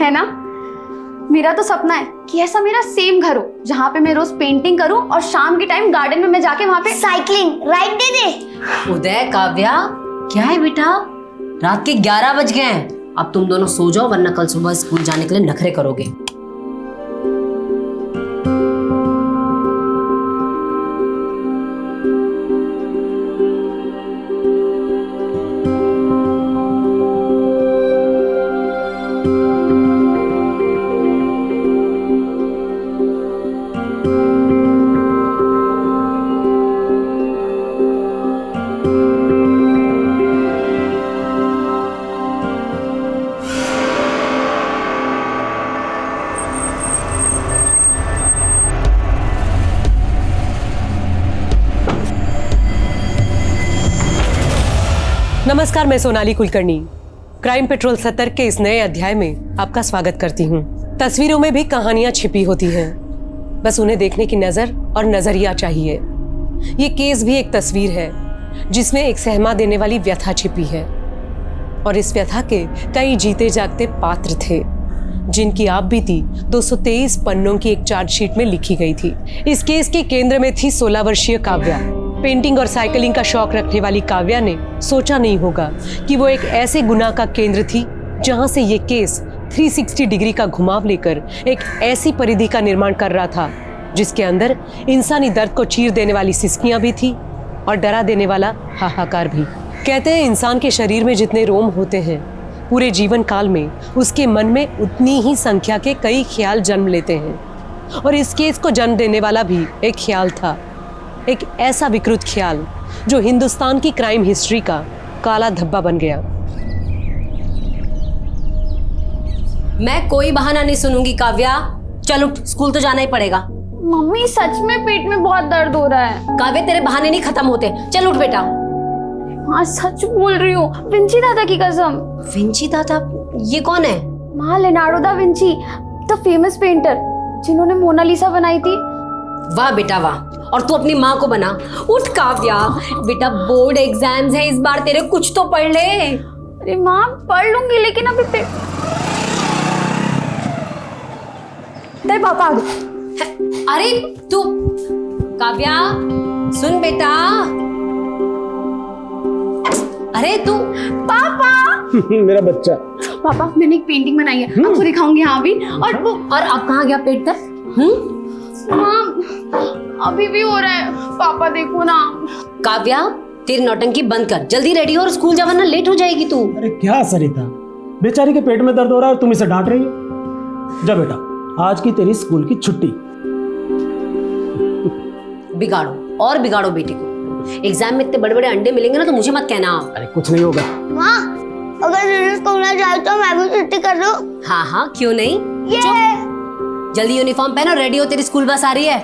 है ना। मेरा तो सपना है कि ऐसा मेरा सेम घर हो जहाँ पे मैं रोज पेंटिंग करूँ और शाम के टाइम गार्डन में मैं जाके वहाँ पे साइकिलिंग राइड दे दे। उदय, काव्या, क्या है बेटा? रात के 11 बज गए हैं। अब तुम दोनों सो जाओ वरना कल सुबह स्कूल जाने के लिए नखरे करोगे। नमस्कार, मैं सोनाली कुलकर्णी क्राइम पेट्रोल सतर्क के इस नए अध्याय में आपका स्वागत करती हूँ। तस्वीरों में भी कहानियां छिपी होती हैं, बस उन्हें देखने की नजर और नजरिया चाहिए। ये केस भी एक तस्वीर है जिसमें एक सहमा देने वाली व्यथा छिपी है और इस व्यथा के कई जीते जागते पात्र थे जिनकी आप बीती 223 पन्नों की एक चार्जशीट में लिखी गई थी। इस केस के केंद्र में थी 16 वर्षीय काव्या। पेंटिंग और साइकिलिंग का शौक रखने वाली काव्या ने सोचा नहीं होगा कि वो एक ऐसे गुनाह का केंद्र थी जहां से ये केस 360 डिग्री का घुमाव लेकर एक ऐसी परिधि का निर्माण कर रहा था जिसके अंदर इंसानी दर्द को चीर देने वाली सिसकियां भी थी और डरा देने वाला हाहाकार भी। कहते हैं इंसान के शरीर में जितने रोम होते हैं पूरे जीवन काल में उसके मन में उतनी ही संख्या के कई ख्याल जन्म लेते हैं और इस केस को जन्म देने वाला भी एक ख्याल था, एक ऐसा विकृत ख्याल जो हिंदुस्तान की क्राइम हिस्ट्री का काला धब्बा बन गया। मैं कोई बहाना नहीं सुनूंगी काव्या, चल उठ, स्कूल तो जाना ही पड़ेगा। मम्मी सच में पेट में बहुत दर्द हो रहा है। काव्या, तेरे बहाने नहीं खत्म होते, चल उठ बेटा। हाँ सच बोल रही हूँ, विंची दादा की कसम। विंची दादा? ये कौन है? माँ Leonardo da Vinci, the famous painter जिन्होंने मोनालिसा बनाई थी। वाह बेटा वाह, और तू अपनी माँ को बना। उठ काव्या, बेटा बोर्ड एग्जाम्स है इस बार तेरे, कुछ तो पढ़ ले। अरे माँ पढ़ लूंगी लेकिन अभी तेरे पापा आ गए। अरे तू काव्या सुन बेटा। अरे तू पापा मेरा बच्चा। पापा मैंने एक पेंटिंग बनाई है, आपको दिखाऊंगी। यहाँ भी और अब कहाँ गया पेट दर्द? अभी भी हो रहा है। पापा देखो ना। काव्या तेरी नौटंकी बंद कर, जल्दी रेडी हो और स्कूल जा वरना लेट हो जाएगी तू। अरे क्या सरिता, बेचारी के पेट में दर्द हो रहा है और तुम इसे डांट रही हो। जा बेटा, आज की तेरी स्कूल की छुट्टी। बिगाड़ो और बिगाड़ो बेटी को। एग्जाम में इतने बड़े बड़े अंडे मिलेंगे ना तो मुझे मत कहना। अरे कुछ नहीं होगा। माँ अगर दीदी स्कूल ना जाए तो मैं भी छुट्टी कर दूं? हाँ हाँ क्यों नहीं। जल्दी यूनिफॉर्म पहनो, रेडी हो, तेरी स्कूल बस आ रही है।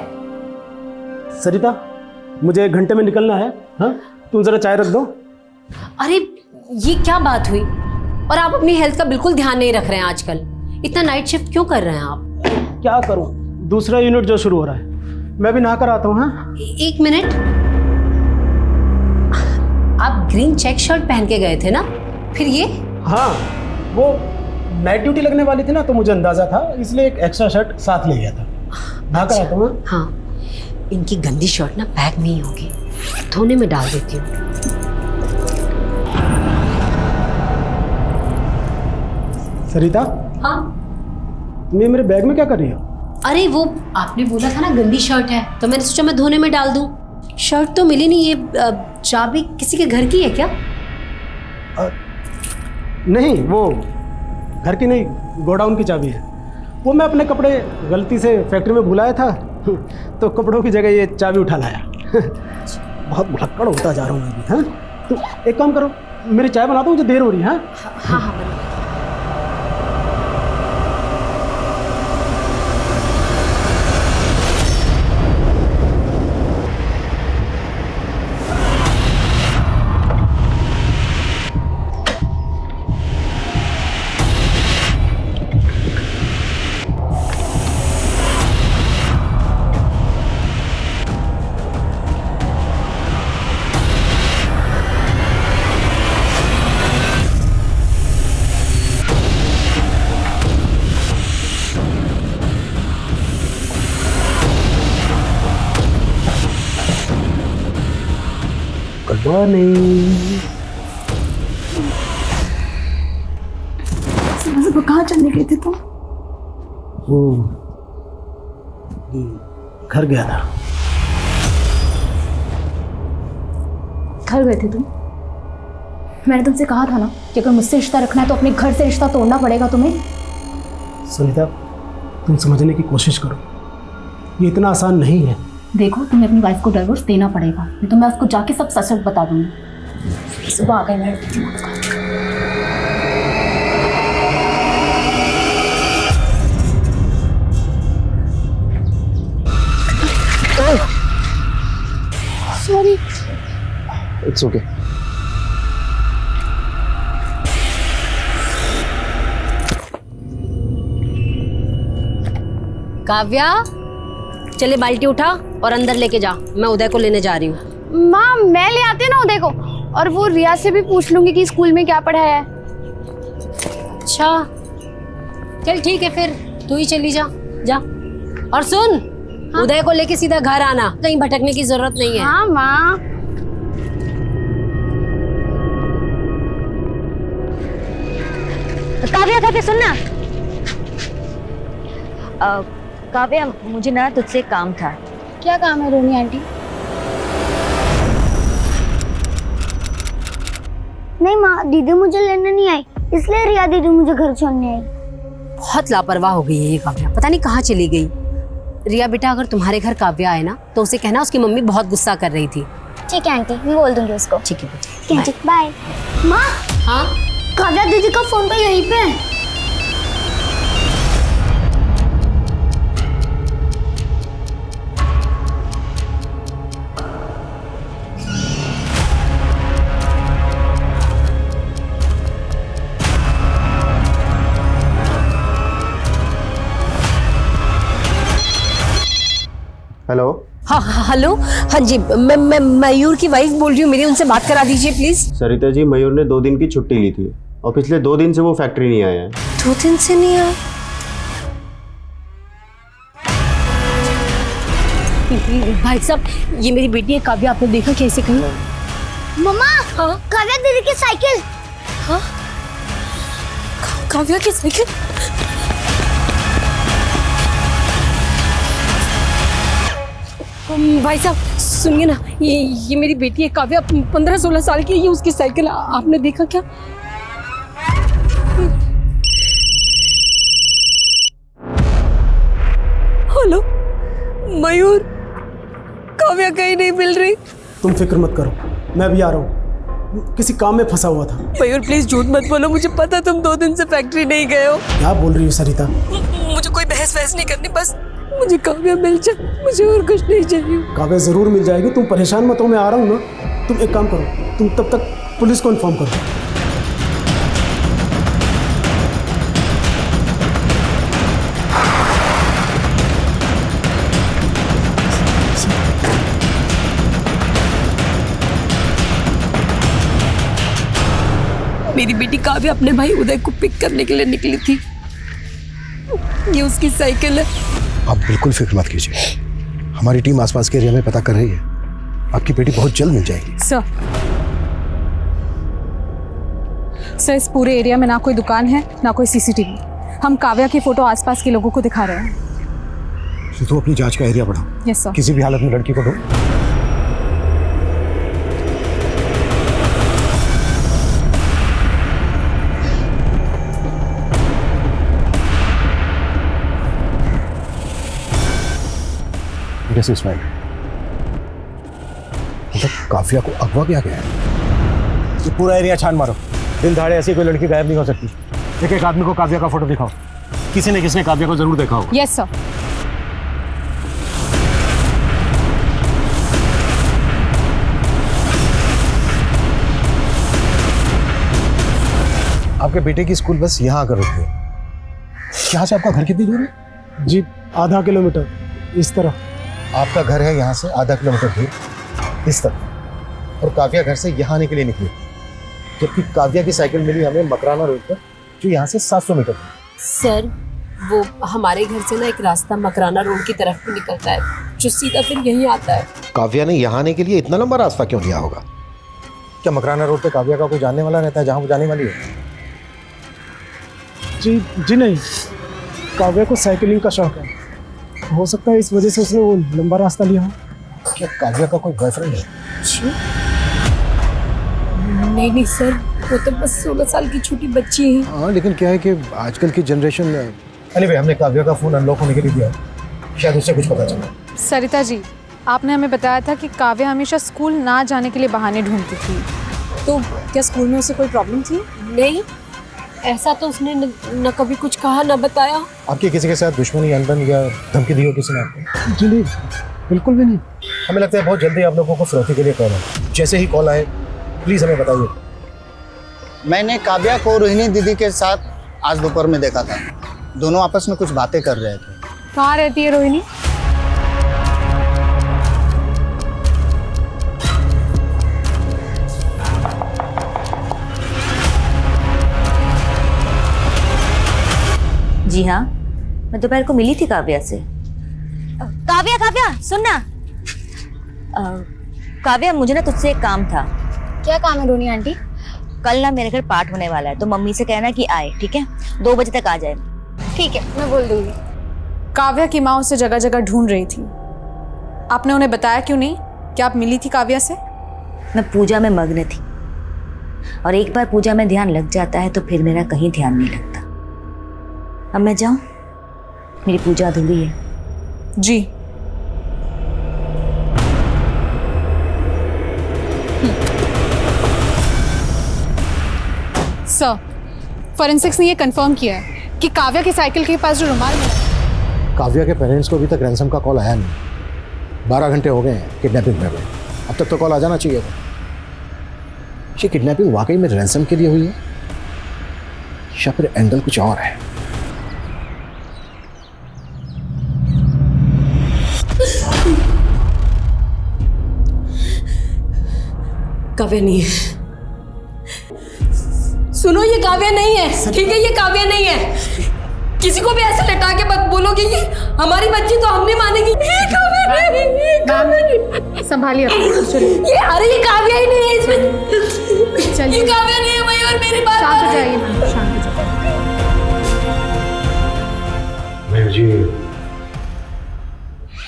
सरिता मुझे 1 घंटे में निकलना है। हाँ तुम जरा चाय रख दो। अरे ये क्या बात हुई? और आप अपनी हेल्थ का बिल्कुल ध्यान नहीं रख रहे हैं आजकल। इतना नाइट शिफ्ट क्यों कर रहे हैं आप? क्या करूं, दूसरा यूनिट जो शुरू हो रहा है, मैं भी नहा कर आता हूँ। हाँ 1 मिनट, आप ग्रीन चेक शर्ट पहन के गए थे ना, फिर ये? हाँ वो नाइट ड्यूटी लगने वाली थी ना तो मुझे अंदाजा था, इसलिए एक एक्स्ट्रा शर्ट साथ ले गया था। नहा कर आता हूँ। हाँ इनकी गंदी शर्ट ना बैग में ही होगी, धोने में डाल देती हूँ। सरिता हाँ तुम ये मेरे बैग में क्या कर रही हो? अरे वो आपने बोला था ना गंदी शर्ट है, तो मैंने सोचा मैं धोने में डाल दूं। शर्ट तो मिली नहीं। ये चाबी किसी के घर की है क्या? नहीं, वो घर की नहीं, गोडाउन की चाबी है। वो मैं अपने कपड़े गलती से फैक्ट्री में भुलाया था तो कपड़ों की जगह ये चाबी उठा लाया। बहुत भुलक्कड़ होता जा रहा हूँ मैं भी। हाँ तो एक काम करो, मेरी चाय बना दो, मुझे देर हो रही है। हाँ हाँ बना। मॉर्निंग। सुबह कहाँ चलने गए थे तुम? वो घर गया था। घर गए थे तुम? मैंने तुमसे कहा था ना कि अगर मुझसे रिश्ता रखना है तो अपने घर से रिश्ता तोड़ना पड़ेगा तुम्हें। सरिता, तुम समझने की कोशिश करो, ये इतना आसान नहीं है। देखो, तुम्हें अपनी वाइफ को डिवोर्स देना पड़ेगा, नहीं तो मैं उसको जाके सब सच सच बता दूंगी। सुबह आ गए मैं। सॉरी। It's okay. काव्या, चले बाल्टी उठा और अंदर लेके जा, मैं उदय को लेने जा रही हूँ। माँ, मैं ले आती ना उदय को, और वो रिया से भी पूछ लूंगी कि स्कूल में क्या पढ़ाया है। अच्छा, चल ठीक है, फिर तू ही चली जा। जा, और सुन, हाँ? उदय को लेके सीधा घर आना, कहीं भटकने की जरूरत नहीं है। हाँ माँ। काव्या, काव्या सुनना। काव्या, मुझे ना तुझसे काम था। क्या काम है रोनी आंटी? नहीं माँ, दीदी मुझे लेने नहीं आई, इसलिए रिया दीदी मुझे घर छोड़ने आई। बहुत लापरवाह हो गई है ये काव्या, पता नहीं कहाँ चली गई। रिया बेटा, अगर तुम्हारे घर काव्या आए ना तो उसे कहना उसकी मम्मी बहुत गुस्सा कर रही थी। ठीक है आंटी, मैं बोल दूंगी उसको। ठीक है बेटा, ठीक है, बाय। माँ, हाँ काव्या दीदी का फोन तो यहीं पे है। हेलो। हाँ हेलो, हाँ जी, मैं मयूर की वाइफ बोल रही हूँ, मेरी उनसे बात करा दीजिए प्लीज। सरिता जी, मयूर ने 2 दिन की छुट्टी ली थी और पिछले 2 दिन से वो फैक्ट्री नहीं आया है। 2 दिन से नहीं आया? भाई साहब, ये मेरी बेटी है काव्या, आपने देखा कैसे कहीं? मम्मा, हाँ? काव्या दीदी की साइकिल। हाँ? काव्या की साइकिल? भाई साहब सुनिए ना, ये मेरी बेटी है काव्या, 15-16 साल की है, ये उसकी साइकिल, आपने देखा क्या? हेलो मयूर, काव्या कहीं नहीं मिल रही। तुम फिक्र मत करो, मैं भी आ रहा हूँ, किसी काम में फंसा हुआ था। मयूर प्लीज झूठ मत बोलो, मुझे पता तुम 2 दिन से फैक्ट्री नहीं गए हो। क्या बोल रही हो सरिता? मुझे कोई बहस वहस नहीं करनी, बस मुझे काव्या मिल जाए, मुझे और कुछ नहीं चाहिए। काव्या जरूर मिल जाएगी, तुम परेशान मत हो, मैं आ रहा हूँ ना। तुम एक काम करो, तुम तब तक पुलिस को इन्फॉर्म करो। मेरी बेटी काव्या अपने भाई उदय को पिक करने के लिए निकली थी, ये उसकी साइकिल है। आप बिल्कुल फिक्र मत कीजिए, हमारी टीम आसपास के एरिया में पता कर रही है, आपकी बेटी बहुत जल्द मिल जाएगी। सर, इस पूरे एरिया में ना कोई दुकान है ना कोई सीसीटीवी। हम काव्या की फोटो आसपास के लोगों को दिखा रहे हैं। तो अपनी जांच का एरिया बढ़ाओ। Yes sir. किसी भी हालत में लड़की को ढूंढो। कैसे इस्माइल, मतलब काव्या को अगवा किया गया है? ये पूरा एरिया छान मारो, दिन दहाड़े ऐसी कोई लड़की गायब नहीं हो सकती। एक एक आदमी को काव्या का फोटो दिखाओ, किसी न किसी ने काव्या को जरूर देखा होगा। Yes sir. आपके बेटे की स्कूल बस यहाँ आकर रुकी है। यहाँ से आपका घर कितनी दूर है? जी, आधा किलोमीटर इस तरह। आपका घर है यहाँ से आधा किलोमीटर दूर इस तरफ, और काव्या घर से यहाँ आने के लिए निकली, जबकि काव्या की साइकिल मिली हमें मकराना रोड पर, जो यहाँ से 700 मीटर दूर। सर, वो हमारे घर से ना एक रास्ता मकराना रोड की तरफ भी निकलता है, जो सीधा फिर यहीं आता है। काव्या ने यहाँ आने के लिए इतना लंबा रास्ता क्यों लिया होगा? क्या मकराना रोड पे काव्या का कोई जानने वाला रहता है जहाँ वो जाने वाली है? जी जी नहीं, काव्या को साइकिलिंग का शौक है, हो सकता है इस वजह से उसने वो लंबा रास्ता लिया हो। क्या काव्या का कोई बॉयफ्रेंड है? नहीं नहीं सर, वो तो बस 16 साल की छोटी बच्ची है। हाँ, लेकिन क्या है कि आजकल की जनरेशन anyway, हमने काव्या का फोन अनलॉक होने के लिए दिया, शायद उससे कुछ पता चला। सरिता जी, आपने हमें बताया था कि काव्या हमेशा स्कूल ना जाने के लिए बहाने ढूंढती थी, तो क्या स्कूल में उसे कोई प्रॉब्लम थी? नहीं, ऐसा तो उसने न कभी कुछ कहा न बताया। आपकी किसी के साथ दुश्मनी, अनबन या धमकी दी हो किसी ने आपको? जी नहीं, बिल्कुल भी नहीं। हमें लगता है बहुत जल्दी आप लोगों को फिरौती के लिए कॉल है। जैसे ही कॉल आए प्लीज हमें बताइए। मैंने काव्या को रोहिणी दीदी के साथ आज दोपहर में देखा था, दोनों आपस में कुछ बातें कर रहे थे। कहाँ रहती है रोहिणी? जी हाँ, मैं दोपहर को मिली थी काव्या से। काव्या काव्या सुन ना। काव्या, मुझे ना तुझसे एक काम था। क्या काम है रोनी आंटी? कल ना मेरे घर पाठ होने वाला है, तो मम्मी से कहना कि आए, ठीक है? 2 बजे तक आ जाए। ठीक है, मैं बोल दूंगी। काव्या की माँ उसे जगह जगह ढूंढ रही थी, आपने उन्हें बताया क्यों नहीं कि आप मिली थी काव्या से? मैं पूजा में मग्न थी, और एक बार पूजा में ध्यान लग जाता है तो फिर मेरा कहीं ध्यान नहीं लगता। अब मैं जाऊं? मेरी पूजा अधूरी है। जी। सर, फॉरेंसिक्स ने ये कंफर्म किया है कि काव्या की साइकिल के पास जो रुमाल मिला है, काव्या के पेरेंट्स को अभी तक रैंसम का कॉल आया नहीं। 12 घंटे हो गए हैं किडनैपिंग में। अब तक तो कॉल आ जाना चाहिए था। ये किडनैपिंग वाकई में रैंसम के लिए हुई है या फिर एंगल कुछ और है? काव्या नहीं है। सुनो, ये काव्या नहीं है, ठीक है? ये काव्या नहीं है। किसी को भी ऐसे लटा के मत बोलोगे ये हमारी बच्ची, तो हम नहीं मानेंगे। ये काव्या नहीं, ये काव्या नहीं। संभालिए अपने, चलिए। ये अरे ये काव्या ही नहीं है इसमें। चलिए। ये काव्या नहीं है भाई, और मेरी बात शांत हो मान जाइए मैम, शांत हो जाइए। मयूर जी,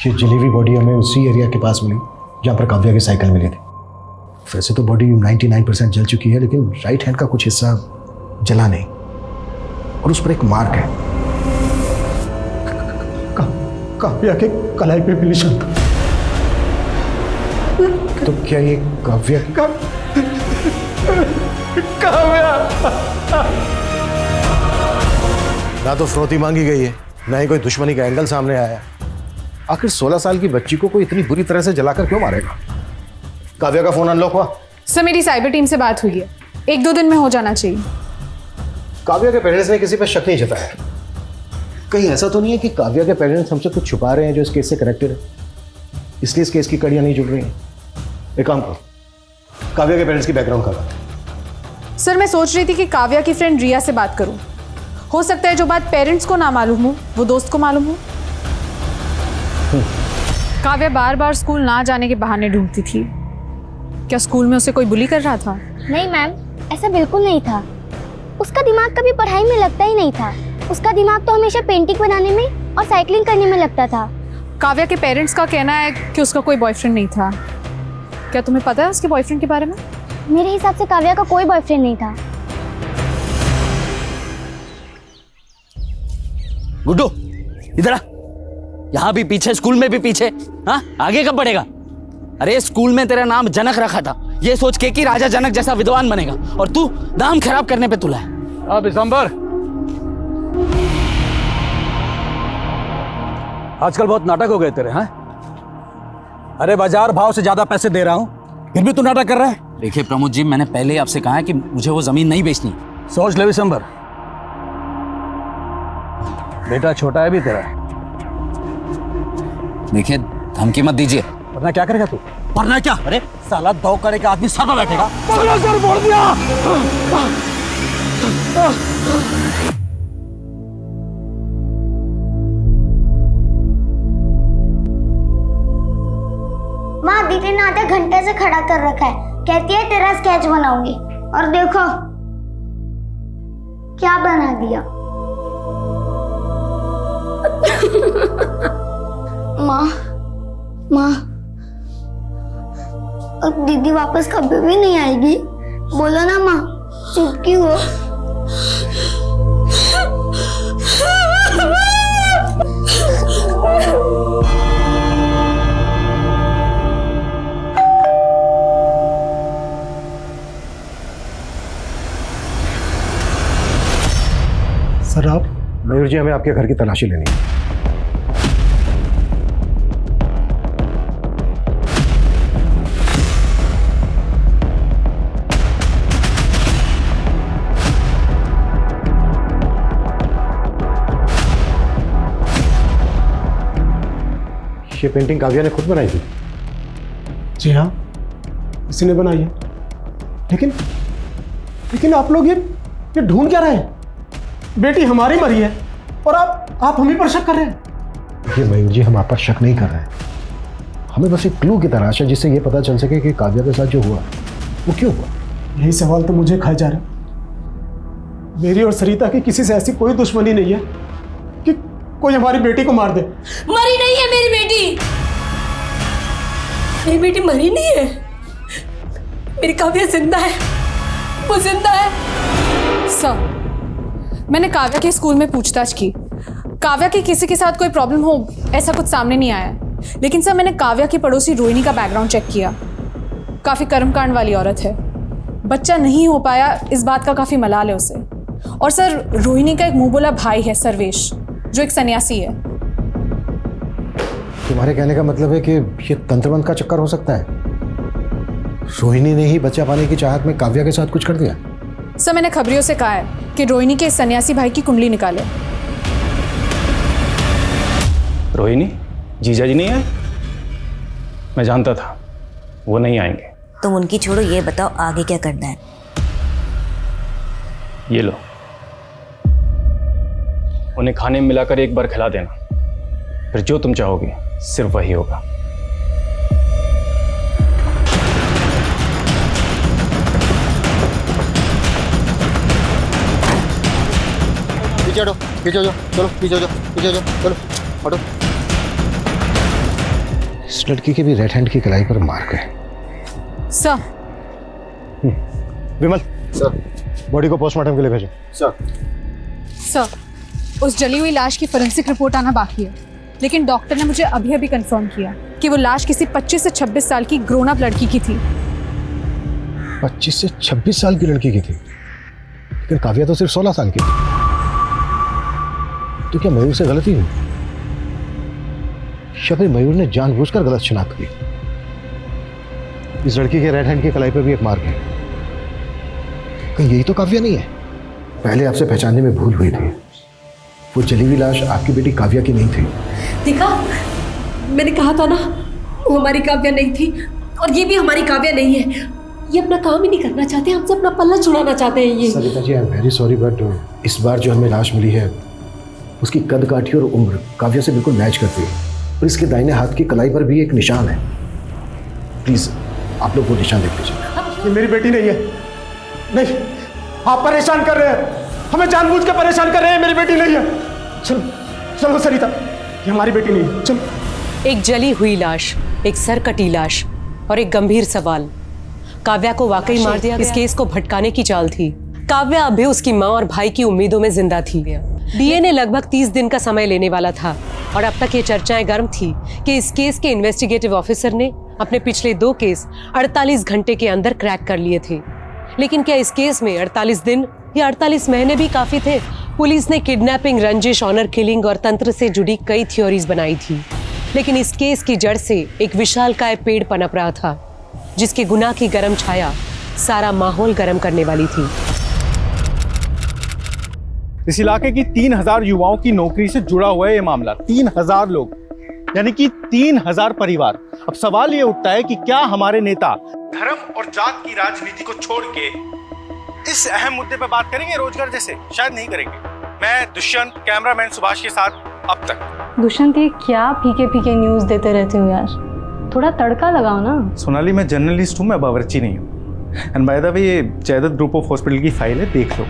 ये जली हुई बॉडी हमें उसी एरिया के पास मिली जहाँ पर काव्या की साइकिल मिली थी। वैसे तो बॉडी 99% जल चुकी है, लेकिन राइट हैंड का कुछ हिस्सा जला नहीं, और उस पर एक मार्क है। काव्या के कलाई पे भी निशान था। तो क्या ये काव्या की? काव्या! ना तो फिरौती मांगी गई है, ना ही कोई दुश्मनी का एंगल सामने आया है। आखिर 16 साल की बच्ची को कोई इतनी बुरी तरह से जलाकर क्यों मारेगा? काव्या का फोन अनलॉक हुआ? सर, मेरी साइबर टीम से बात हुई है, 1-2 दिन में हो जाना चाहिए। काव्या के पेरेंट्स ने किसी पर शक नहीं जताया। कहीं ऐसा तो नहीं है कि काव्या के पेरेंट्स हमसे कुछ छुपा रहे हैं जो इस केस से कनेक्टेड है, इसलिए इस केस की कड़ियां नहीं जुड़ रही हैं? एक काम करो, काव्या के पेरेंट्स की बैकग्राउंड का बात। सर, मैं सोच रही थी कि काव्या की फ्रेंड रिया से बात करूं। हो सकता है जो बात पेरेंट्स को ना मालूम हो वो दोस्त को मालूम हो। काव्या बार बार स्कूल ना जाने के बहाने ढूंढती थी। क्या स्कूल में उसे कोई बुली कर रहा था? नहीं मैम, ऐसा बिल्कुल नहीं था। उसका दिमाग कभी पढ़ाई में लगता ही नहीं था। उसका दिमाग तो हमेशा पेंटिंग बनाने में और साइकिलिंग करने में लगता था। काव्या के पेरेंट्स का कहना है कि उसका कोई बॉयफ्रेंड नहीं था। क्या तुम्हें पता है उसके बॉयफ्रेंड के बारे में? मेरे हिसाब से काव्या का कोई बॉयफ्रेंड नहीं था। गुड्डू, इधर आ। यहाँ भी पीछे, स्कूल में भी पीछे। हाँ, आगे कब बढ़ेगा? अरे स्कूल में तेरा नाम जनक रखा था, ये सोच के कि राजा जनक जैसा विद्वान बनेगा, और तू नाम खराब करने पे तुला है। अब दिसंबर, आजकल बहुत नाटक हो गए तेरे। हैं? अरे बाजार भाव से ज्यादा पैसे दे रहा हूं, फिर भी तू नाटक कर रहा है। देखिए प्रमोद जी, मैंने पहले ही आपसे कहा है कि मुझे वो जमीन नहीं बेचनी। सोच ले दिसंबर, बेटा छोटा है भी तेरा। देखिए, धमकी मत दीजिए। वरना क्या करेगा तू? वरना क्या? अरे साला 2 कड़े का आदमी सर पर बैठेगा। सर फोड़ दिया। माँ, दीदी ने आधा घंटे से खड़ा कर रखा है। कहती है तेरा स्केच बनाऊंगी, और देखो क्या बना दिया। माँ माँ, अब दीदी वापस कभी भी नहीं आएगी। बोलो ना माँ, चुप क्यों हो? सर आप, मयूर जी हमें आपके घर की तलाशी लेनी है। ये पेंटिंग काव्या ने खुद बनाई थी? जी हाँ, इसी ने बनाई है। लेकिन लेकिन आप लोग ये ढूंढ क्या रहे हैं? बेटी हमारी मरी है और आप हम ही पर शक कर रहे हैं। ये मयूर जी, हम आप पर शक नहीं कर रहे हैं। हमें बस एक क्लू की तलाश है जिससे ये पता चल सके कि काव्या के साथ जो हुआ वो क्यों हुआ। यही सवाल तो मुझे खाए जा रहा है। मेरी और सरिता की किसी से ऐसी कोई दुश्मनी नहीं है कि कोई हमारी बेटी को मार दे। मरी नहीं है मेरी बेटी, मेरी बेटी मरी नहीं है। मेरी काव्या जिंदा है, वो जिंदा है। सर, मैंने काव्या के स्कूल में पूछताछ की। काव्या की किसी के साथ कोई प्रॉब्लम हो ऐसा कुछ सामने नहीं आया। लेकिन सर, मैंने काव्या की पड़ोसी रोहिणी का बैकग्राउंड चेक किया। काफ़ी कर्मकांड वाली औरत है। बच्चा नहीं हो पाया इस बात का काफ़ी मलाल है उसे। और सर, रोहिणी का एक मुंह बोला भाई है सर्वेश, जो एक सन्यासी है। तुम्हारे कहने का मतलब है कि ये तंत्रमंत्र का चक्कर हो सकता है? रोहिणी ने ही बच्चा पाने की चाहत में काव्या के साथ कुछ कर दिया? सर, मैंने खबरियों से कहा है कि रोहिणी के सन्यासी भाई की कुंडली निकाले। रोहिणी, जीजा जी नहीं आए? मैं जानता था वो नहीं आएंगे। तुम उनकी छोड़ो, ये बताओ आगे क्या करना है? ये लो, उन्हें खाने में मिलाकर एक बार खिला देना, फिर जो तुम चाहोगे सिर्फ वही होगा। पीछे हटो, पीछे हो जाओ, चलो पीछे हो जाओ, पीछे हो जाओ, चलो हटो। इस लड़की के भी राइट हैंड की कलाई पर मार्क है। सर। विमल सर, बॉडी को पोस्टमार्टम के लिए भेजो। सर, उस जली हुई लाश की फोरेंसिक रिपोर्ट आना बाकी है, लेकिन डॉक्टर ने मुझे अभी अभी कंफर्म किया कि वो लाश किसी 25 से 26 साल की ग्रोन अप लड़की की थी। 25 से 26 साल की लड़की की थी? लेकिन काव्या तो सिर्फ 16 साल की थी। तो क्या मयूर से गलती हुई? या फिर मयूर ने जानबूझकर गलत शिनाख्त की? इस लड़की के राइट हैंड की कलाई पर भी एक मार्क है। कहीं यही तो काव्या नहीं है? पहले आपसे पहचानने में भूल हुई थी। वो जली हुई लाश आपकी बेटी काव्या की नहीं थी। देखा, मैंने कहा था ना वो हमारी काव्या नहीं थी, और ये भी हमारी काव्या नहीं है। ये अपना काम ही नहीं करना चाहते, हमसे अपना पल्ला छुड़ाना चाहते हैं ये। Sarita ji, I am very sorry, but इस बार जो हमें लाश मिली है उसकी कद काठी और उम्र काव्या से बिल्कुल मैच करती है, और इसके दाहिने हाथ की कलाई पर भी एक निशान है। प्लीज आप लोग वो निशान देख लीजिए। ये मेरी बेटी नहीं है। नहीं, आप परेशान कर रहे हैं, हमें जानबूझ के परेशान कर रहे हैं। मेरी बेटी नहीं है। चलो चलो सरिता, ये हमारी बेटी नहीं है, चलो। एक जली हुई लाश, एक सर कटी लाश और एक गंभीर सवाल। काव्या को वाकई मार दिया? इस केस को भटकाने की चाल थी। काव्या अब भी उसकी माँ और भाई की उम्मीदों में जिंदा थी। डीएनए लगभग 30 दिन का समय लेने वाला था, और अब तक ये चर्चाएं गर्म थी कि इस केस के इन्वेस्टिगेटिव ऑफिसर ने अपने पिछले 2 केस 48 घंटे के अंदर क्रैक कर लिए थे। लेकिन क्या इस केस में 48 दिन या 48 महीने भी काफी थे? पुलिस ने किडनैपिंग, रंजिश, ऑनर किलिंग और तंत्र से जुड़ी कई थ्योरीज बनाई थी, लेकिन इस केस की जड़ से एक विशालकाय पेड़ पनप रहा था, जिसके गुनाह की गर्म छाया सारा माहौल गर्म करने वाली थी। इस इलाके की 3000 युवाओं की नौकरी से जुड़ा हुआ है ये मामला। 3000 लोग, यानी कि 3000 परिवार। अब सवाल ये उठता है कि क्या हमारे नेता धर्म और जात की राजनीति को छोड़ के इस अहम मुद्दे पर बात करेंगे रोजगार जैसे? शायद नहीं करेंगे। मैं दुष्यंत, कैमरामैन सुभाष के साथ अब तक। दुष्यंत, ये क्या फीके न्यूज देते रहते हो यार, थोड़ा तड़का लगाओ ना। सोनाली, मैं जर्नलिस्ट हूँ, मैं बावर्ची नहीं हूँ। एंड बाय द वे ये जयदत्त ग्रुप ऑफ हॉस्पिटल की फाइल है, देख लो।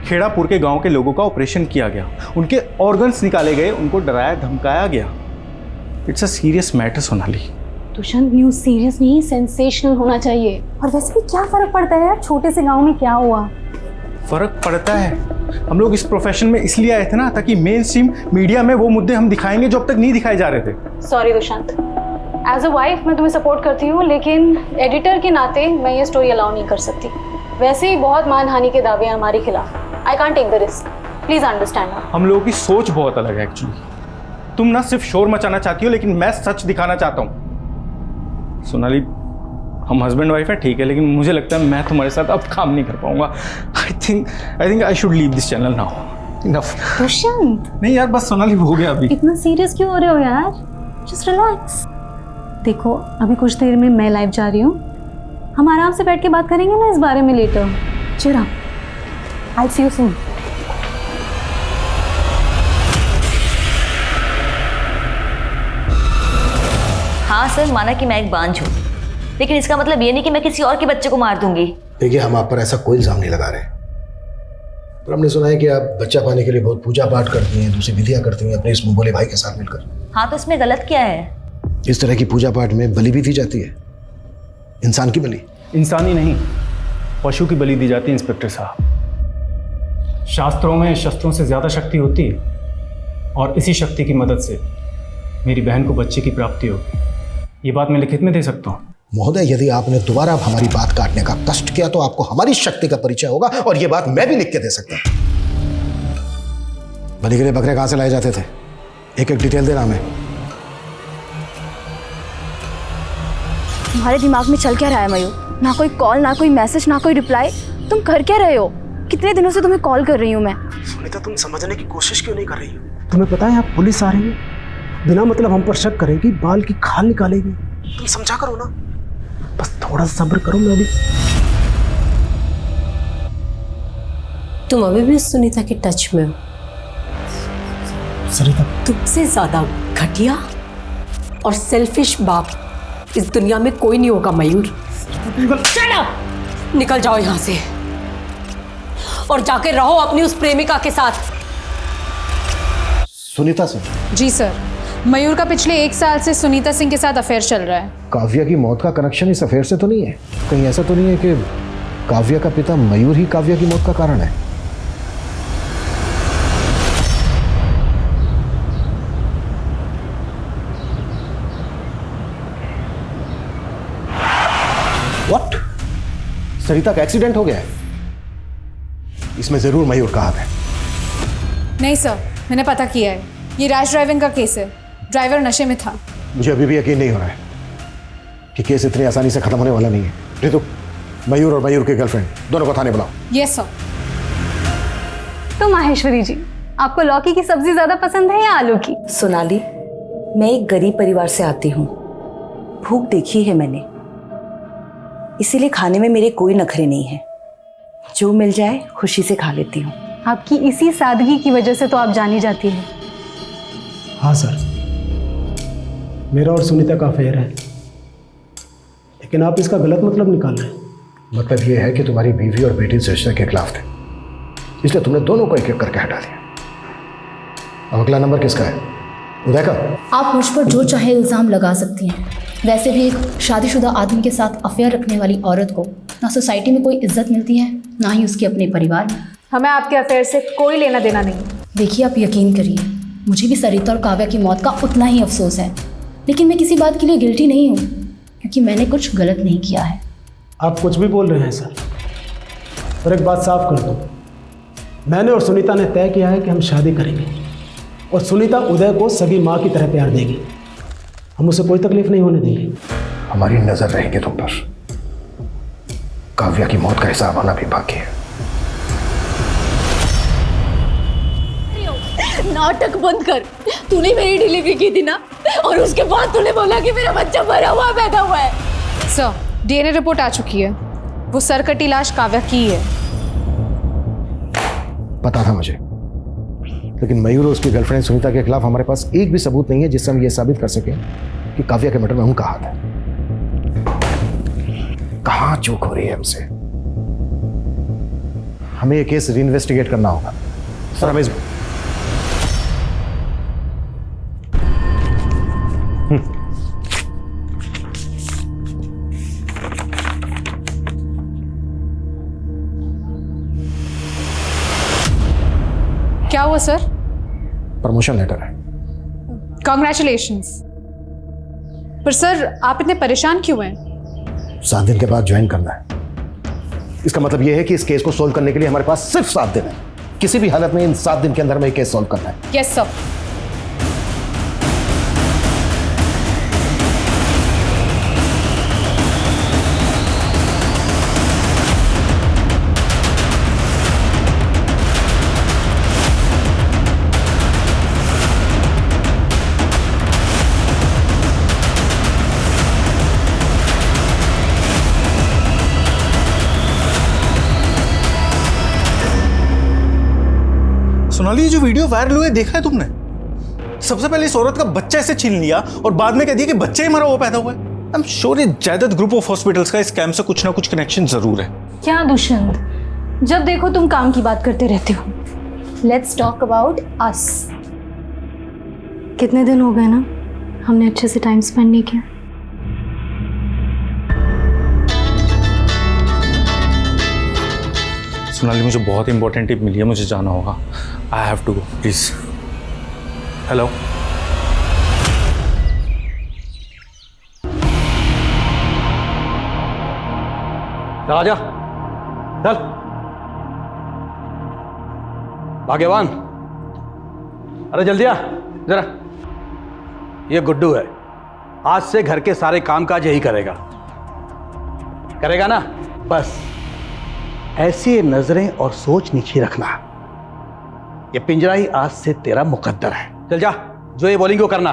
खेड़ापुर के गांव के लोगों का ऑपरेशन किया गया, उनके ऑर्गन्स निकाले गए, उनको डराया धमकाया गया। It's a serious matter Sonali. Dushyant, news serious नहीं सेंसेशनल होना चाहिए। और वैसे भी क्या फर्क पड़ता है यार, छोटे से गांव में क्या हुआ? फर्क पड़ता है। हम लोग इस प्रोफेशन में इसलिए आए थे ना, ताकि मेन स्ट्रीम मीडिया में वो मुद्दे हम दिखाएंगे जो अब तक नहीं दिखाए जा रहे थे। Sorry Dushyant, as a wife मैं तुम्हें सपोर्ट करती हूँ, लेकिन एडिटर के नाते मैं ये स्टोरी अलाउ नहीं कर सकती। वैसे ही बहुत मानहानि के दावे हैं हमारे खिलाफ। I can't take the risk, please understand. हम लोगों की सोच बहुत अलग है एक्चुअली। तुम ना सिर्फ शोर मचाना चाहती हो, लेकिन मैं सच दिखाना चाहता हूँ। सोनाली, हम हस्बैंड वाइफ है ठीक है, लेकिन मुझे लगता है मैं तुम्हारे साथ अब काम नहीं कर पाऊंगा। I think I should leave this channel now. Enough. Dushyant, नहीं यार, बस सोनाली हो गया अभी। इतना सीरियस क्यों हो रहे हो यार? Just relax. देखो, अभी कुछ देर में मैं लाइव जा रही हूँ, हम आराम से बैठ के बात करेंगे ना इस बारे में letter. Chira, I C you soon. हाँ सर, माना कि मैं एक बांझ हूँ, लेकिन इसका मतलब ये नहीं कि मैं किसी और के बच्चे को मार दूंगी। देखिए, हम आप पर ऐसा कोई इल्जाम नहीं लगा रहे, पर हमने सुना है कि आप बच्चा पाने के लिए बहुत पूजा पाठ करती हैं, दूसरी विधियां करती हैं अपने इस मुंह भाई के साथ मिलकर। हाँ, तो इसमें गलत क्या है? इस तरह की पूजा पाठ में बलि भी दी जाती है, इंसान की बलि। इंसानी नहीं, पशु की बलि दी जाती है इंस्पेक्टर साहब। शास्त्रों में शस्त्रों से ज्यादा शक्ति होती है, और इसी शक्ति की मदद से मेरी बहन को बच्चे की प्राप्ति होगी। ये बात मैं लिखित में दे सकता हूँ। महोदय, यदि आपने दोबारा हमारी बात काटने का कष्ट किया तो आपको हमारी शक्ति का परिचय होगा, और ये बात मैं भी लिख के दे सकता हूँ। बलि के लिए बकरे कहां से लाए जाते थे? एक एक डिटेल देना हमें। तुम्हारे दिमाग में चल क्या रहा है मयूर? ना कोई कॉल, ना कोई मैसेज, ना कोई रिप्लाई। तुम कर क्या रहे हो? कितने दिनों से तुम्हें कॉल कर रही हूँ मैं। सुनीता, तुम समझने की कोशिश क्यों नहीं कर रही हो? तुम्हें पता है यहाँ पुलिस आ रही है, बिना मतलब हम पर शक करेगी, बाल की खाल निकालेगी। तुम समझा करो ना, बस थोड़ा सब्र करो। मैं अभी तुम अभी भी सुनीता के टच में हो। सरिता, तुमसे ज्यादा घटिया और सेल्फिश बाप इस दुनिया में कोई नहीं होगा मयूर। निकल जाओ यहाँ से और जाके रहो अपनी उस प्रेमिका के साथ। सुनीता सिंह? जी सर, मयूर का पिछले 1 साल से सुनीता सिंह के साथ अफेयर चल रहा है। काव्या की मौत का कनेक्शन इस अफेयर से तो नहीं है? कहीं ऐसा तो नहीं है कि काव्या का पिता मयूर ही काव्या की मौत का कारण है? व्हाट? सरिता का एक्सीडेंट हो गया है? इसमें जरूर मयूर का हाथ है। नहीं सर, मैंने पता किया है, ये रैश ड्राइविंग का केस है। ड्राइवर नशे में था। मुझे अभी भी यकीन नहीं हो रहा है कि केस इतनी आसानी से खत्म होने वाला नहीं है। रितु, मयूर और मयूर के गर्लफ्रेंड दोनों को थाने बुलाओ। Yes sir. तो माहेश्वरी जी, आपको लौकी की सब्जी ज्यादा पसंद है या आलू की? सोनाली, मैं एक गरीब परिवार से आती हूँ, भूख देखी है मैंने, इसीलिए खाने में मेरे कोई नखरे नहीं है। जो मिल जाए खुशी से खा लेती हूँ। आपकी इसी सादगी की वजह से तो आप जानी जाती है। हाँ सर, मेरा और सुनीता का अफेयर है, लेकिन आप इसका गलत मतलब निकाल रहे हैं। मतलब ये है कि तुम्हारी बीवी और बेटी इस रिश्ते के खिलाफ थे, इसलिए तुमने दोनों को एक एक करके हटा दिया। अब अगला नंबर किसका है? उदय का? आप मुझ पर जो चाहे इल्ज़ाम लगा सकती हैं। वैसे भी एक शादीशुदा आदमी के साथ अफेयर रखने वाली औरत को ना सोसाइटी में कोई इज्जत मिलती है, ना ही उसके अपने परिवार में। हमें आपके अफेयर से कोई लेना देना नहीं। देखिए, आप यकीन करिए, मुझे भी सरिता और काव्या की मौत का उतना ही अफसोस है, लेकिन मैं किसी बात के लिए गिल्टी नहीं हूँ, क्योंकि मैंने कुछ गलत नहीं किया है। आप कुछ भी बोल रहे हैं सर, और एक बात साफ कर दो, मैंने और सुनीता ने तय किया है कि हम शादी करेंगे, और सुनीता उदय को सगी माँ की तरह प्यार देगी। हम उसे कोई तकलीफ नहीं होने देंगे। हमारी नजर रहेगी तुम पर। काव्या की मौत का हिसाब आना भी बाकी है। नाटक बंद कर। तूने मेरी डिलीवरी की थी ना, और उसके बाद तूने बोला कि मेरा बच्चा मरा हुआ पैदा हुआ है। सर, डीएनए रिपोर्ट आ चुकी है, वो सरकटी लाश काव्या की है। पता था मुझे, लेकिन मयूर और उसकी गर्लफ्रेंड सुनीता के खिलाफ हमारे पास एक भी सबूत नहीं है जिससे हम ये साबित कर सकें कि काव्या के मर्डर में उनका हाथ है। कहाँ चूक हो रही है हमसे। हमें ये केस रीइन्वेस्टिगेट करना होगा। सर हमें क्या हुआ सर? प्रमोशन लेटर है। कॉन्ग्रेचुलेशंस। पर सर आप इतने परेशान क्यों हैं? 7 दिन के बाद ज्वाइन करना है। इसका मतलब यह है कि इस केस को सोल्व करने के लिए हमारे पास सिर्फ 7 दिन है। किसी भी हालत में इन 7 दिन के अंदर हमें ये केस सोल्व करना है। Yes sir. सोनाली, ये जो वीडियो वायरल हुए देखा है तुमने? सबसे पहले इस औरत का बच्चा ऐसे छीन लिया और बाद में कह दिया कि बच्चा ही मरा हुआ पैदा हुआ है। आई एम श्योर ये जायदाद ग्रुप ऑफ हॉस्पिटल्स का इस स्कैम से कुछ ना कुछ कनेक्शन जरूर है। क्या दुष्यंत, जब देखो तुम काम की बात करते रहते हो। Let's talk about us. कितने दिन हो गए ना हमने अच्छे से टाइम स्पेंड नहीं किया। सोनाली, मुझे बहुत इंपॉर्टेंट टिप मिली है, मुझे जाना होगा। I have to go please. Hello, Raja चल। भाग्यवान, अरे जल्दी आ जरा। ये गुड्डू है, आज से घर के सारे कामकाज यही करेगा ना। बस ऐसी नजरें और सोच नीचे रखना। ये पिंजरा ही आज से तेरा मुकद्दर है। चल जा, जो ये बोलेंगे वो करना।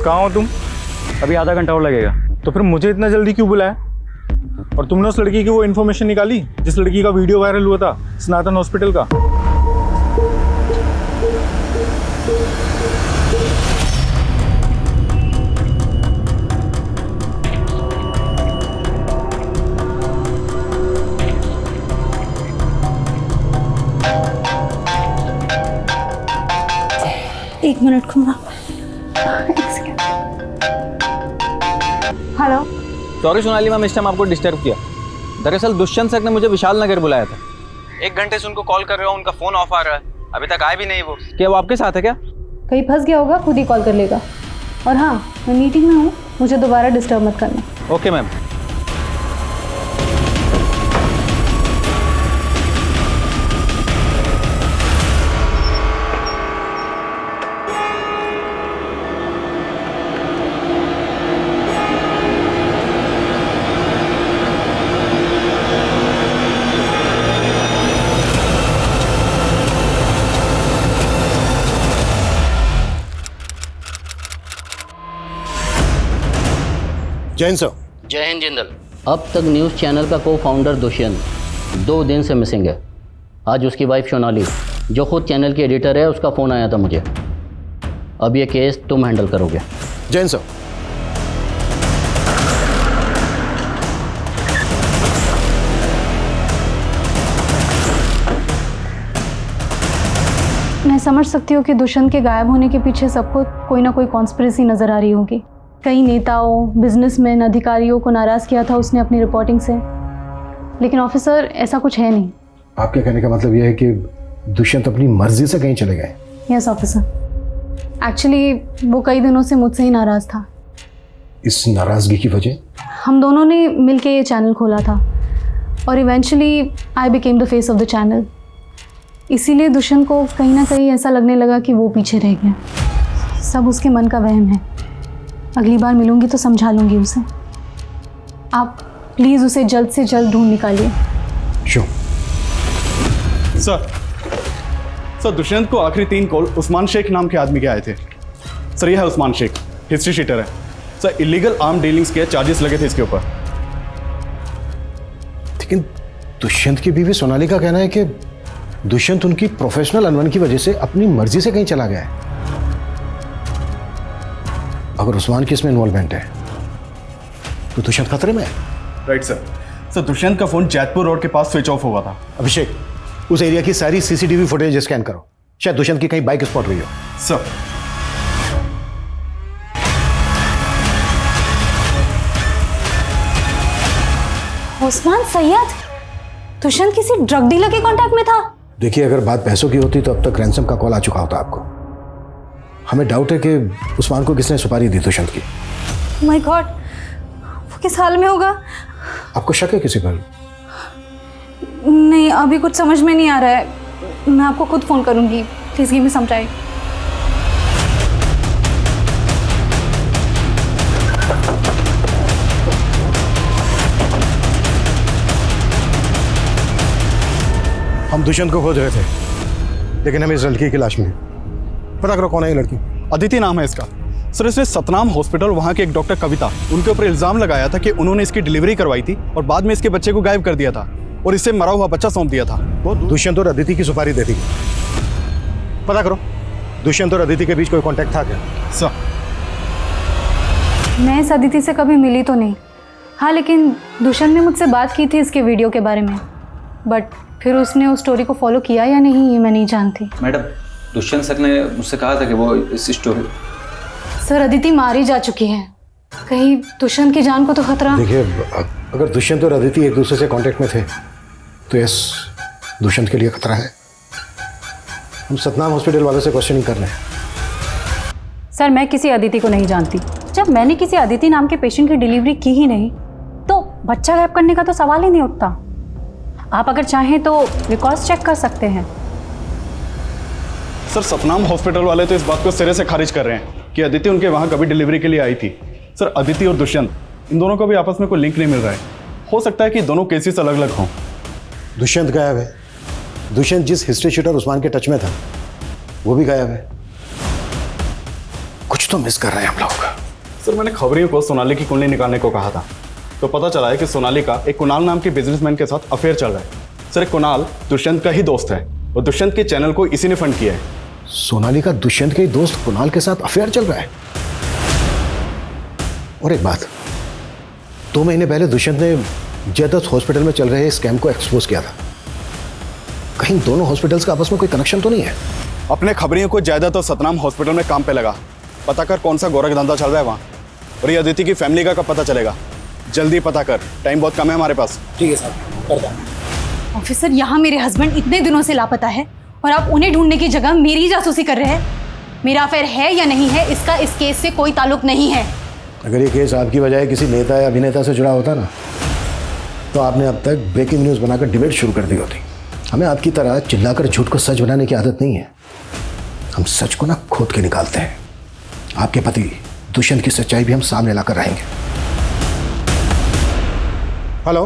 कहाँ हो तुम? अभी आधा घंटा और लगेगा। तो फिर मुझे इतना जल्दी क्यों बुलाया? और तुमने उस लड़की की वो इन्फॉर्मेशन निकाली जिस लड़की का वीडियो वायरल हुआ था सनातन हॉस्पिटल का? एक मिनट खुमा। हेलो। सॉरी सोनाली मैम, इस टाइम आपको डिस्टर्ब किया। दरअसल दुष्यंत सर ने मुझे विशाल नगर बुलाया था। 1 घंटे से उनको कॉल कर रहा हूँ, उनका फोन ऑफ आ रहा है, अभी तक आए भी नहीं वो। क्या वो आपके साथ है क्या? कहीं फंस गया होगा, खुद ही कॉल कर लेगा। और हाँ, मैं मीटिंग में हूँ, मुझे दोबारा डिस्टर्ब मत करना। Okay ma'am. जैन सर। जय हिंद जिंदल। अब तक न्यूज़ चैनल का को फाउंडर दुष्यंत 2 दिन से मिसिंग है। आज उसकी वाइफ सोनाली, जो खुद चैनल की एडिटर है, उसका फ़ोन आया था मुझे। अब ये केस तुम हैंडल करोगे। जैन सर। मैं समझ सकती हूँ कि दुष्यंत के गायब होने के पीछे सबको कोई ना कोई कॉन्स्पिरेसी नज़र आ रही होगी। कई नेताओं, बिजनेसमैन, अधिकारियों को नाराज़ किया था उसने अपनी रिपोर्टिंग से। लेकिन ऑफिसर, ऐसा कुछ है नहीं। आपके कहने का मतलब यह है कि दुष्यंत अपनी मर्जी से कहीं चले गए? Yes officer. एक्चुअली वो कई दिनों से मुझसे ही नाराज़ था। इस नाराज़गी की वजह? हम दोनों ने मिलके ये चैनल खोला था और eventually I became the face of the channel. इसीलिए दुष्यंत को कहीं ना कहीं ऐसा लगने लगा कि वो पीछे रह गया। सब उसके मन का वहम है। अगली बार मिलूंगी तो समझा लूंगी उसे। आप प्लीज़ उसे जल्द से जल्द ढूंढ निकालिए। श्योर सर, दुष्यंत को आखिरी 3 कॉल उस्मान शेख नाम के आदमी के आए थे। सर, यह है उस्मान शेख, हिस्ट्री शीटर है। सर इलीगल आर्म डीलिंग्स के चार्जेस लगे थे इसके ऊपर। लेकिन दुष्यंत की बीवी सोनाली का कहना है कि दुष्यंत उनकी प्रोफेशनल अनबन की वजह से अपनी मर्जी से कहीं चला गया है। अगर उस्मान की इसमें इन्वॉल्वमेंट है तो दुष्यंत खतरे में है। Right sir. सर दुष्यंत का फोन जैतपुर रोड के पास स्विच ऑफ हुआ था। अभिषेक, उस एरिया की सारी सीसीटीवी फुटेज स्कैन करो, शायद दुष्यंत की कहीं बाइक स्पॉट हुई हो। सर उस्मान सैयद दुष्यंत किसी ड्रग डीलर के कांटेक्ट में था। देखिए, अगर बात पैसों की होती तो अब तक रैंसम का कॉल आ चुका होता आपको। हमें डाउट है कि उस्मान को किसने सुपारी दी दुष्यंत की। माय गॉड, वो किस हाल में होगा? आपको शक है किसी पर? नहीं, अभी कुछ समझ में नहीं आ रहा है। मैं आपको खुद फोन करूंगी। Please give me some time. हम दुष्यंत को खोज रहे थे, लेकिन हमें इस लड़की की लाश मिली। पता करो कौन है ये लड़की। अदिति नाम है इसका। सर इसने सतनाम हॉस्पिटल वहाँ के एक डॉक्टर कविता, उनके ऊपर इल्जाम लगाया था कि उन्होंने इसकी डिलीवरी करवाई थी और बाद में इसके बच्चे को गायब कर दिया था और इससे मरा हुआ बच्चा सौंप दिया था। वो दुष्यंत और अदिति की सुपारी देती थी। पता करो दुष्यंत और अदिति के बीच कोई कांटेक्ट था क्या? सर मैं इस अदिति से कभी मिली तो नहीं। हाँ, लेकिन दुष्यंत ने मुझसे बात की थी इसके वीडियो के बारे में, बट फिर उसने उस स्टोरी को फॉलो किया या नहीं ये मैं नहीं जानती। मैडम, दुष्यंत सर ने मुझसे कहा था कि वो इस स्टोरी। सर, अदिति मारी जा चुकी है। कहीं दुष्यंत की जान को तो खतरा। देखिए, अगर दुष्यंत और अदिति एक दूसरे से कांटेक्ट में थे तो यस, दुष्यंत के लिए खतरा है। हम सतनाम हॉस्पिटल वालों से क्वेश्चनिंग कर रहे हैं। सर, मैं किसी अदिति को नहीं जानती। जब मैंने किसी अदिति नाम के पेशेंट की डिलीवरी की ही नहीं तो बच्चा गायब करने का तो सवाल ही नहीं उठता। आप अगर चाहें तो रिकॉर्ड्स चेक कर सकते हैं। सर सतनाम हॉस्पिटल वाले तो इस बात को सिरे से खारिज कर रहे हैं कि अदिति उनके वहाँ कभी डिलीवरी के लिए आई थी। सर अदिति और दुष्यंत, इन दोनों का भी आपस में कोई लिंक नहीं मिल रहा है। हो सकता है कि दोनों केसेस अलग अलग हों। दुष्यंत गायब है। दुष्यंत जिस हिस्ट्री शूटर उस्मान के टच में था वो भी गायब है। कुछ तो मिस कर रहे हैं हम लोग। सर मैंने खबरियों को सोनाली की कुंडली निकालने को कहा था, तो पता चला है कि सोनाली का एक कुणाल नाम के बिजनेसमैन के साथ अफेयर चल रहा है। सर कुणाल दुष्यंत का ही दोस्त है और दुष्यंत के चैनल को इसी ने फंड किया है। सोनाली का दुष्यंत के दोस्त कुणाल के साथ अफेयर चल रहा है। और एक बात, 2 महीने पहले दुष्यंत ने जयदत्त हॉस्पिटल में चल रहे स्कैम को एक्सपोज किया था। कहीं दोनों हॉस्पिटल्स का आपस में कोई कनेक्शन तो नहीं है? अपने खबरियों को जयदत्त और सतनाम हॉस्पिटल में काम पे लगा। पता कर कौन सा गोरख धंधा चल रहा है वहाँ, और ये अदिति की फैमिली का कब पता चलेगा। जल्दी पता कर, टाइम बहुत कम है हमारे पास। ठीक है साहब, करता हूं। ऑफिसर, यहाँ मेरे हस्बैंड इतने दिनों से लापता है और आप उन्हें ढूंढने की जगह मेरी जासूसी कर रहे हैं। मेरा अफेयर है या नहीं है, इसका इस केस से कोई ताल्लुक नहीं है। अगर ये केस आपकी बजाय किसी नेता या अभिनेता से जुड़ा होता ना तो आपने अब तक ब्रेकिंग न्यूज़ बनाकर डिबेट शुरू कर दी होती। हमें आपकी तरह चिल्लाकर झूठ को सच बनाने की आदत नहीं है। हम सच को ना खोद के निकालते हैं। आपके पति दुष्यंत की सच्चाई भी हम सामने लाकर रहेंगे। हेलो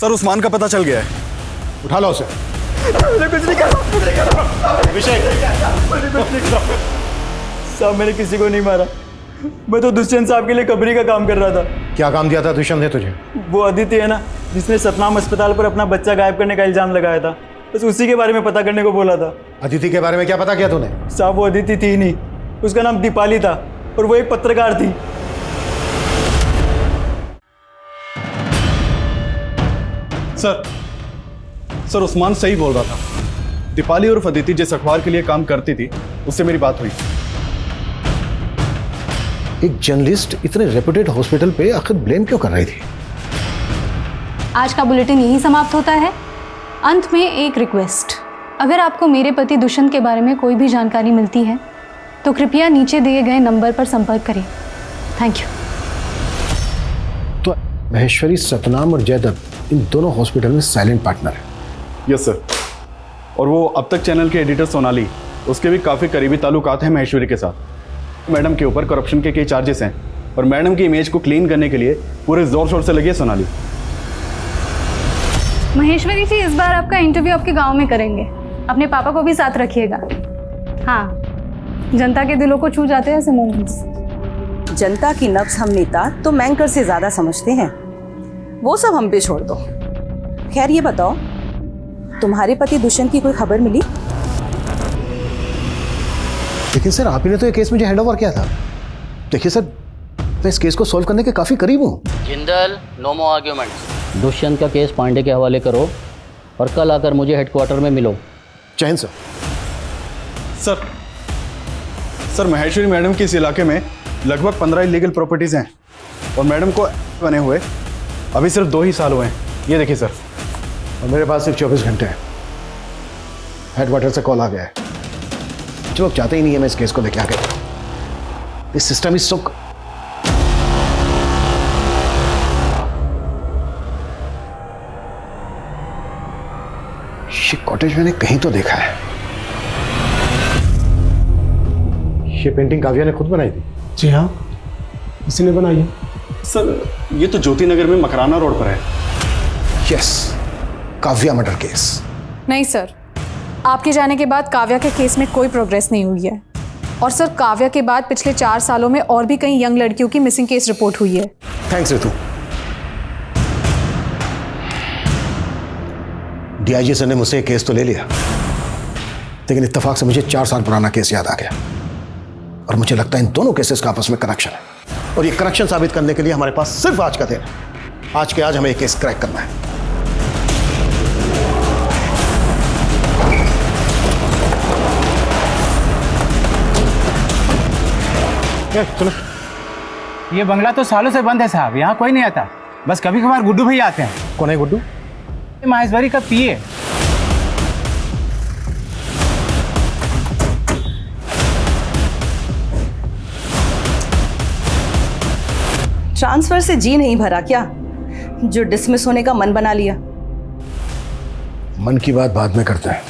सर, उस्मान का पता चल गया है। उठा लो उसे। मैंने कुछ नहीं कहा। अभिषेक, साहब मैंने किसी को नहीं मारा। मैं तो दुष्यंत साहब के लिए कबरी का काम कर रहा था। क्या काम दिया था दुष्यंत ने तुझे? वो अदिति है ना, जिसने सतनाम अस्पताल पर अपना बच्चा गायब करने का इल्जाम लगाया था, बस उसी के बारे में पता करने को बोला था। अदिति के बारे में क्या पता किया तूने? साहब वो अदिति थी नहीं, उसका नाम दीपाली था और वो एक पत्रकार थी। सर उस्मान सही बोल रहा था। दीपाली और अदिति जिस अखबार के लिए काम करती थी उससे मेरी बात हुई। एक जर्नलिस्ट इतने रेपुटेड हॉस्पिटल पे आखिर ब्लेम क्यों कर रही थी? आज का बुलेटिन यही समाप्त होता है। अंत में एक रिक्वेस्ट, अगर आपको मेरे पति दुष्यंत के बारे में कोई भी जानकारी मिलती है तो कृपया नीचे दिए गए नंबर पर संपर्क करें। Thank you. तो महेश्वरी सतनाम और जयदत्त इन दोनों हॉस्पिटल में साइलेंट पार्टनर है। Yes sir. और वो अब तक चैनल के एडिटर सोनाली, उसके भी काफ़ी करीबी ताल्लुकात हैं महेश्वरी के साथ। मैडम के ऊपर करप्शन के कई चार्जेस हैं और मैडम की इमेज को क्लीन करने के लिए पूरे जोर शोर से लगी है सोनाली। महेश्वरी जी, इस बार आपका इंटरव्यू आपके गांव में करेंगे। अपने पापा को भी साथ रखिएगा। हाँ, जनता के दिलों को छू जाते हैं ऐसे मोमेंट्स। जनता की नब्ज हम नेता तो मैंकर से ज्यादा समझते हैं, वो सब हम पे छोड़ दो। खैर ये बताओ, तुम्हारे पति दुष्यंत की कोई खबर मिली? लेकिन सर आप ही ने तो ये केस मुझे हैंड ओवर किया था। देखिए सर, मैं इस केस को सॉल्व करने के काफी करीब हूँ। जिंदल, नो मोर आर्ग्यूमेंट्स। दुष्यंत का केस पांडे के हवाले करो और कल आकर मुझे हेडक्वार्टर में मिलो। जय Hind sir. Sir Maheshwari madam के इस इलाके में लगभग 15 इलीगल प्रॉपर्टीज हैं और मैडम को बने हुए अभी सिर्फ 2 ही साल हुए हैं। ये देखिए सर। और मेरे पास सिर्फ 24 घंटे हैं। हेडक्वार्टर से कॉल आ गया है, जो लोग चाहते ही नहीं है मैं इस केस को लेके आगे बढ़ूं। This system is so. ये कॉटेज मैंने कहीं तो देखा है। ये पेंटिंग काव्या ने खुद बनाई थी? जी हाँ, इसी ने बनाई है। सर ये तो ज्योति नगर में मकराना रोड पर है। Yes, Kavya murder case. नहीं सर, आपके जाने के बाद काव्या के केस में कोई प्रोग्रेस नहीं हुई है। और सर काव्या के बाद पिछले 4 सालों में और भी कई यंग लड़कियों की मिसिंग केस रिपोर्ट हुई है। थैंक्स रितु। डीआईजी सर ने मुझसे केस तो ले लिया, लेकिन इत्तेफाक से मुझे 4 साल पुराना केस याद आ गया और मुझे लगता है इन दोनों केसेस का आपस में कनेक्शन है। और ये कनेक्शन साबित करने के लिए हमारे पास सिर्फ आज का दिन है। आज के आज हमें ये केस क्रैक करना है। चलो। ये बंगला तो सालों से बंद है साहब, यहाँ कोई नहीं आता, बस कभी कभार गुड्डू भैया आते हैं। कौन है गुड्डू? महेश्वरी का पीए। ट्रांसफर से जी नहीं भरा क्या, जो डिसमिस होने का मन बना लिया? मन की बात बाद में करते हैं,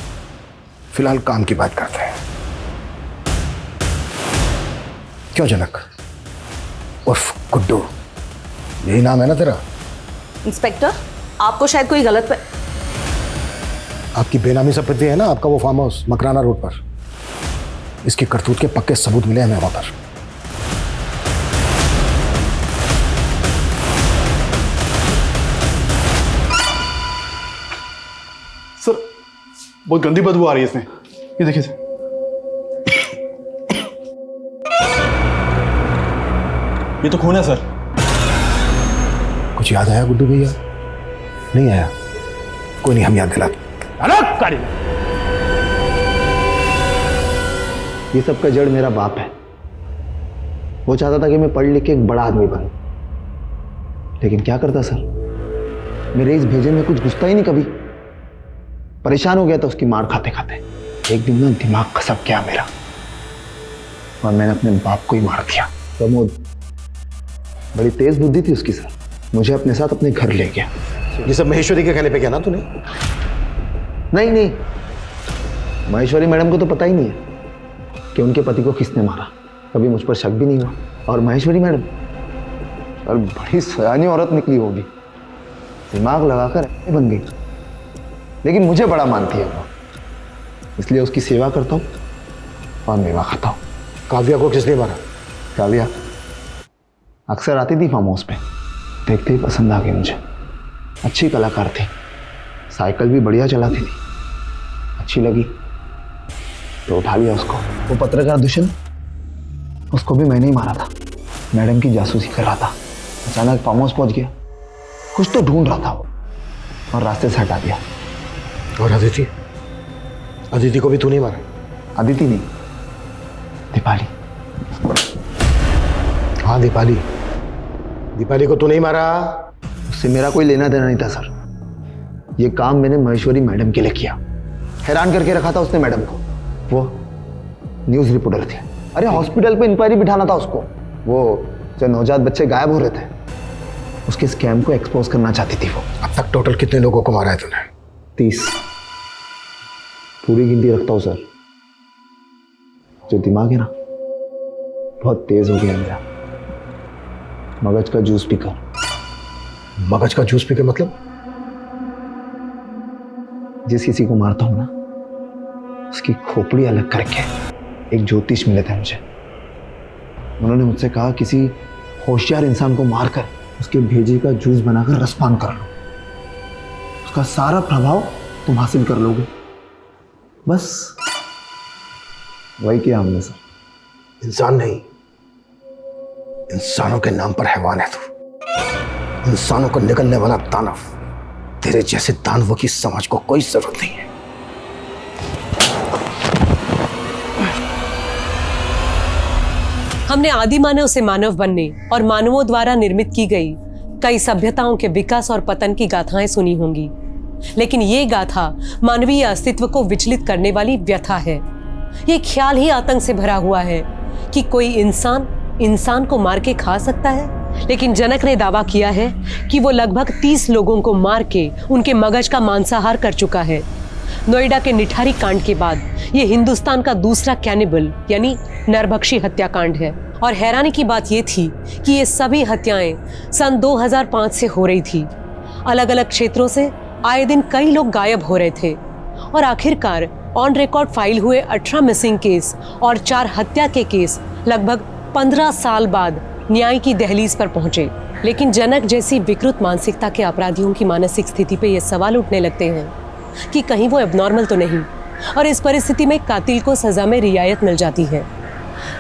फिलहाल काम की बात करते हैं। क्यों जनक उर्फ गुड्डू, यही नाम है ना तेरा? इंस्पेक्टर, आपको शायद कोई गलत आपकी बेनामी संपत्ति है ना, आपका वो फार्म हाउस मकराना रोड पर। इसकी करतूत के पक्के सबूत मिले हमें वहां पर। सर बहुत गंदी बदबू आ रही है इसमें, ये देखिए सर। ये तो खून है सर। कुछ याद आया गुड्डू भैया? नहीं आया? कोई नहीं, हम याद दिलाते। ये सब का जड़ मेरा बाप है। वो चाहता था कि मैं पढ़ लिख के एक बड़ा आदमी बनूं, लेकिन क्या करता सर, मेरे इस भेजे में कुछ घुसता ही नहीं कभी। परेशान हो गया था उसकी मार खाते खाते। एक दिन ना दिमाग खसक गया मेरा और मैंने अपने बाप को ही मार दिया। प्रमोद, बड़ी तेज बुद्धि थी उसकी सर, मुझे अपने साथ अपने घर ले गया। ये सब महेश्वरी के कहने पे किया ना तूने? नहीं, महेश्वरी मैडम को तो पता ही नहीं है कि उनके पति को किसने मारा। कभी मुझ पर शक भी नहीं हुआ। और महेश्वरी मैडम और बड़ी सयानी औरत निकली होगी, दिमाग लगाकर बन गई, लेकिन मुझे बड़ा मानती है वो, इसलिए उसकी सेवा करता हूँ और मेवा खाता हूँ। काव्या को किसने मारा? काव्या अक्सर आती थी फार्म हाउस पे, देखते ही पसंद आ गई मुझे। अच्छी कलाकार थी, साइकिल भी बढ़िया चलाती थी, अच्छी लगी तो उठा लिया उसको। वो पत्रकार दुष्यंत, उसको भी मैंने ही मारा था, मैडम की जासूसी कर रहा था। अचानक फार्म हाउस पहुंच गया, कुछ तो ढूंढ रहा था वो और रास्ते से हटा दिया। और अदिति? अदिति को भी तू नहीं मारा? अदिति नहीं, दीपाली। हाँ दीपाली, दीपाली को तू नहीं मारा? उससे मेरा कोई लेना देना नहीं था सर, ये काम मैंने महेश्वरी मैडम के लिए किया। हैरान करके रखा था उसने मैडम को। वो न्यूज़ रिपोर्टर थी, अरे हॉस्पिटल पे इंक्वायरी बिठाना था उसको। वो जो नवजात बच्चे गायब हो रहे थे, उसके स्कैम को एक्सपोज करना चाहती थी वो। अब तक टोटल कितने लोगों को मारा है तूने? 30। पूरी गिनती रखता हूँ सर। जो दिमाग है ना, बहुत तेज हो गया मेरा। मगज का जूस पीकर। मगज का जूस पीकर मतलब? जिस किसी को मारता हूं ना, उसकी खोपड़ी अलग करके एक ज्योतिष मिले थे मुझे, उन्होंने मुझसे कहा किसी होशियार इंसान को मारकर उसके भेजे का जूस बनाकर रसपान कर लो, उसका सारा प्रभाव तुम हासिल कर लोगे। बस वही किया हमने सर। इंसान नहीं, इंसानों के नाम पर हैवान है तू। इंसानों को निकलने वाला दानव। तेरे जैसे दानवों की समझ को कोई जरूरत नहीं है। हमने आदि मानव से मानव बनने और मानवों द्वारा निर्मित की गई कई सभ्यताओं के विकास और पतन की गाथाएं सुनी होंगी, लेकिन ये गाथा मानवीय अस्तित्व को विचलित करने वाली व्यथा है। ये ख्याल ही आतंक से भरा हुआ है कि कोई इंसान को मार के खा सकता है। लेकिन जनक ने दावा किया है कि वो लगभग 30 लोगों को मार के उनके मगज का मांसाहार कर चुका है। नोएडा के निठारी कांड के बाद ये हिंदुस्तान का दूसरा कैनिबल यानी नरभक्षी हत्याकांड है। और हैरानी की बात ये थी कि ये सभी हत्याएं सन 2005 से हो रही थी। अलग अलग क्षेत्रों से आए दिन कई लोग गायब हो रहे थे और आखिरकार ऑन रिकॉर्ड फाइल हुए 18 मिसिंग केस और 4 हत्या के केस लगभग 15 साल बाद न्याय की दहलीज पर पहुंचे। लेकिन जनक जैसी विकृत मानसिकता के अपराधियों की मानसिक स्थिति पे ये सवाल उठने लगते हैं कि कहीं वो एबनॉर्मल तो नहीं, और इस परिस्थिति में कातिल को सजा में रियायत मिल जाती है।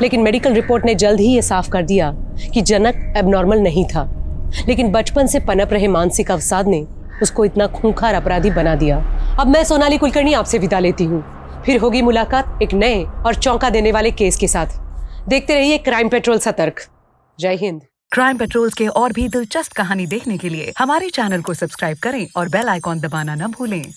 लेकिन मेडिकल रिपोर्ट ने जल्द ही ये साफ कर दिया कि जनक एबनॉर्मल नहीं था, लेकिन बचपन से पनप रहे मानसिक अवसाद ने उसको इतना खूंखार अपराधी बना दिया। अब मैं सोनाली कुलकर्णी आपसे विदा लेती हूँ। फिर होगी मुलाकात एक नए और चौंका देने वाले केस के साथ। देखते रहिए क्राइम पेट्रोल सतर्क। जय हिंद। क्राइम पेट्रोल के और भी दिलचस्प कहानी देखने के लिए हमारे चैनल को सब्सक्राइब करें और बेल आइकॉन दबाना न भूलें।